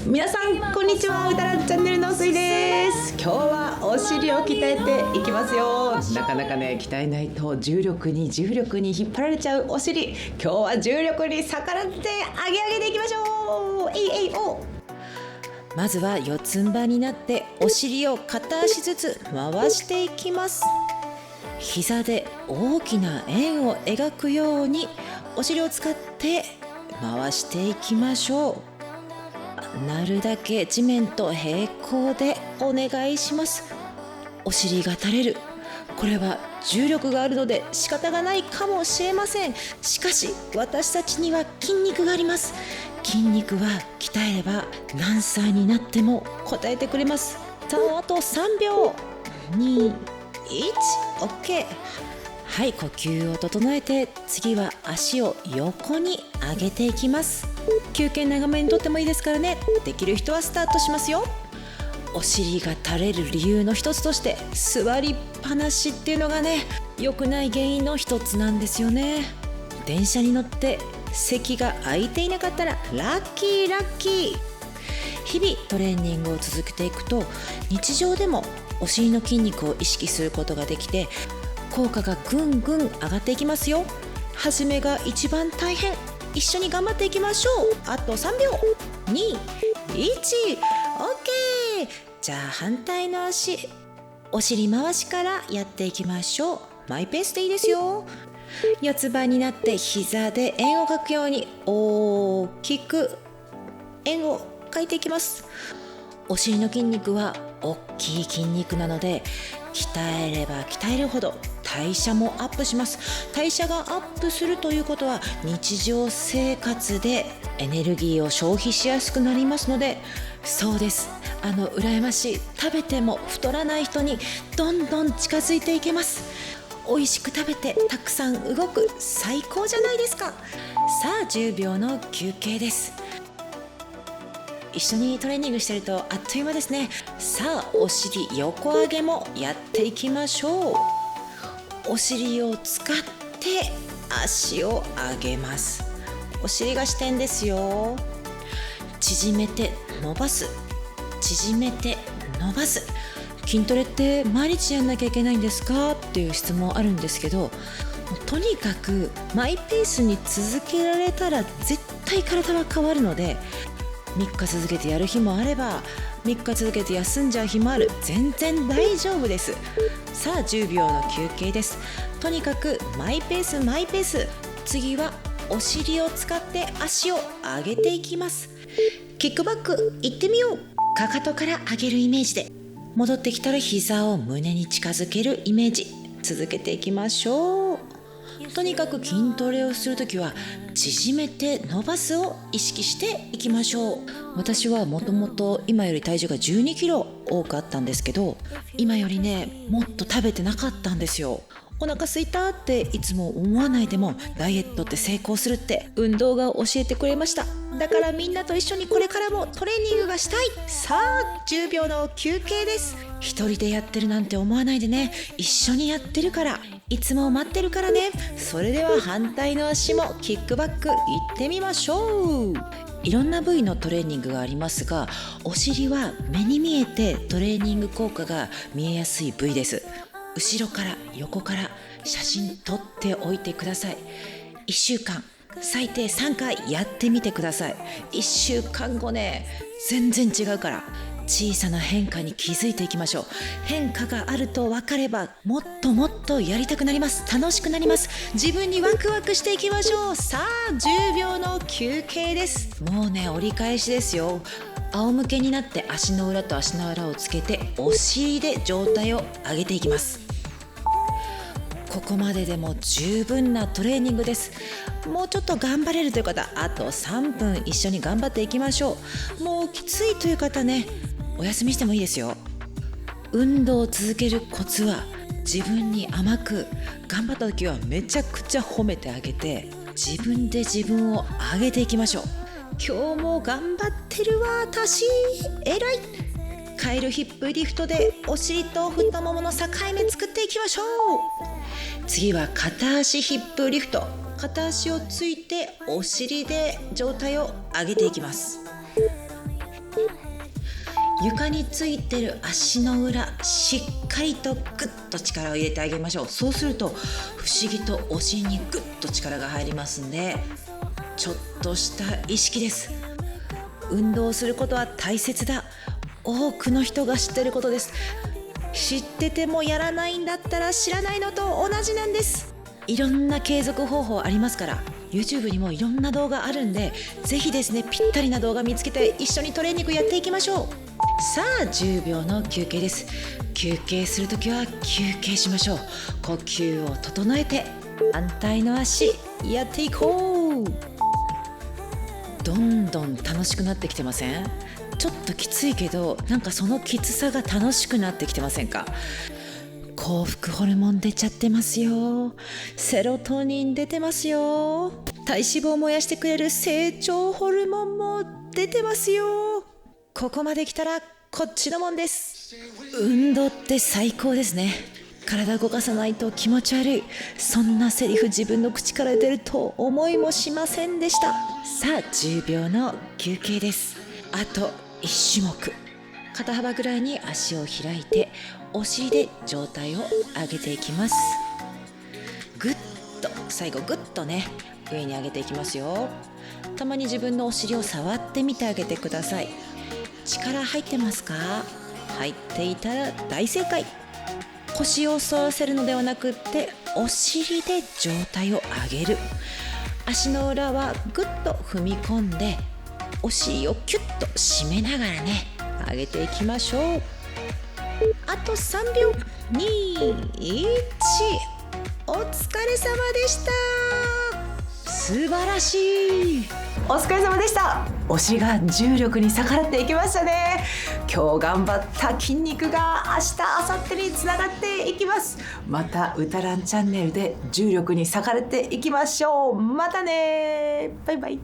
皆さんこんにちは、うたらチャンネルのすいです。今日はお尻を鍛えていきますよ。なかなかね、鍛えないと重力に引っ張られちゃうお尻。今日は重力に逆らって上げていきましょう。お。まずは四つん這いになってお尻を片足ずつ回していきます。膝で大きな円を描くようにお尻を使って回していきましょう。なるだけ地面と平行でお願いします。お尻が垂れる、これは重力があるので仕方がないかもしれません。しかし私たちには筋肉があります。筋肉は鍛えれば何歳になっても応えてくれます。さあ、あと3秒。2、1、OK。はい、呼吸を整えて、次は足を横に上げていきます。休憩長めにとってもいいですからね。できる人はスタートしますよ。お尻が垂れる理由の一つとして、座りっぱなしっていうのがね、良くない原因の一つなんですよね。電車に乗って席が空いていなかったらラッキー。日々トレーニングを続けていくと、日常でもお尻の筋肉を意識することができて、効果がぐんぐん上がっていきますよ。初めが一番大変。一緒に頑張っていきましょう。あと3秒。2、1、OK。じゃあ反対の足、お尻回しからやっていきましょう。マイペースでいいですよ。四つ這いになって膝で円を描くように大きく円を描いていきます。お尻の筋肉は大きい筋肉なので、鍛えれば鍛えるほど代謝もアップします。代謝がアップするということは、日常生活でエネルギーを消費しやすくなりますので、そうです、羨ましい食べても太らない人にどんどん近づいていけます。美味しく食べてたくさん動く、最高じゃないですか。さあ、10秒の休憩です。一緒にトレーニングしてるとあっという間ですね。さあ、お尻横上げもやっていきましょう。お尻を使って足を上げます。お尻が支点ですよ。縮めて伸ばす、縮めて伸ばす。筋トレって毎日やんなきゃいけないんですかっていう質問あるんですけど、とにかくマイペースに続けられたら絶対体は変わるので、3日続けてやる日もあれば3日続けて休んじゃう日もある。全然大丈夫です。さあ、10秒の休憩です。とにかくマイペース。次はお尻を使って足を上げていきます。キックバックいってみよう。かかとから上げるイメージで、戻ってきたら膝を胸に近づけるイメージ。続けていきましょう。とにかく筋トレをするときは縮めて伸ばすを意識していきましょう。私はもともと今より体重が12キロ多かったんですけど、今よりね、もっと食べてなかったんですよ。お腹空いたっていつも思わないでも、ダイエットって成功するって運動が教えてくれました。だからみんなと一緒にこれからもトレーニングがしたい。さあ、10秒の休憩です。一人でやってるなんて思わないでね。一緒にやってるから、いつも待ってるからね。それでは反対の足もキックバックいってみましょう。いろんな部位のトレーニングがありますが、お尻は目に見えてトレーニング効果が見えやすい部位です。後ろから横から写真撮っておいてください。1週間最低3回やってみてください。1週間後ね、全然違うから、小さな変化に気づいていきましょう。変化があると分かれば、もっとやりたくなります。楽しくなります。自分にワクワクしていきましょう。さあ、10秒の休憩です。もうね、折り返しですよ。仰向けになって足の裏と足の裏をつけて、お尻で上体を上げていきます。ここまででも十分なトレーニングです。もうちょっと頑張れるという方、あと3分一緒に頑張っていきましょう。もうきついという方ね、お休みしてもいいですよ。運動を続けるコツは、自分に甘く、頑張った時はめちゃくちゃ褒めてあげて、自分で自分を上げていきましょう。今日も頑張ってるわ私、偉い。カエルヒップリフトでお尻と太ももの境目作っていきましょう。次は片足ヒップリフト。片足をついてお尻で上体を上げていきます。床についてる足の裏、しっかりとグッと力を入れてあげましょう。そうすると不思議とお尻にグッと力が入りますんで、ちょっとした意識です。運動することは大切だ。多くの人が知ってることです。知っててもやらないんだったら知らないのと同じなんです。いろんな継続方法ありますから、 YouTube にもいろんな動画あるんで、ぜひですね、ぴったりな動画見つけて一緒にトレーニングやっていきましょう。さあ10秒の休憩です。休憩するときは休憩しましょう。呼吸を整えて反対の足やっていこう。どんどん楽しくなってきてません？ちょっときついけど、なんかそのきつさが楽しくなってきてませんか？幸福ホルモン出ちゃってますよ。セロトニン出てますよ。体脂肪を燃やしてくれる成長ホルモンも出てますよ。ここまで来たらこっちのもんです。運動って最高ですね。体動かさないと気持ち悪い、そんなセリフ自分の口から出ると思いもしませんでした。さあ10秒の休憩です。あと1種目。肩幅ぐらいに足を開いてお尻で上体を上げていきます。ぐっと最後ぐっとね、上に上げていきますよ。たまに自分のお尻を触ってみてあげてください。力入ってますか？入っていたら大正解。腰を反らせるのではなくって、お尻で上体を上げる。足の裏はぐっと踏み込んで、お尻をキュッと締めながらね、上げていきましょう。あと3秒。2、1。お疲れ様でした。素晴らしい。お疲れ様でした。お尻が重力に逆らっていきましたね。今日頑張った筋肉が明日明後日につながっていきます。またうたらんチャンネルで重力に逆らっていきましょう。またね。バイバイ。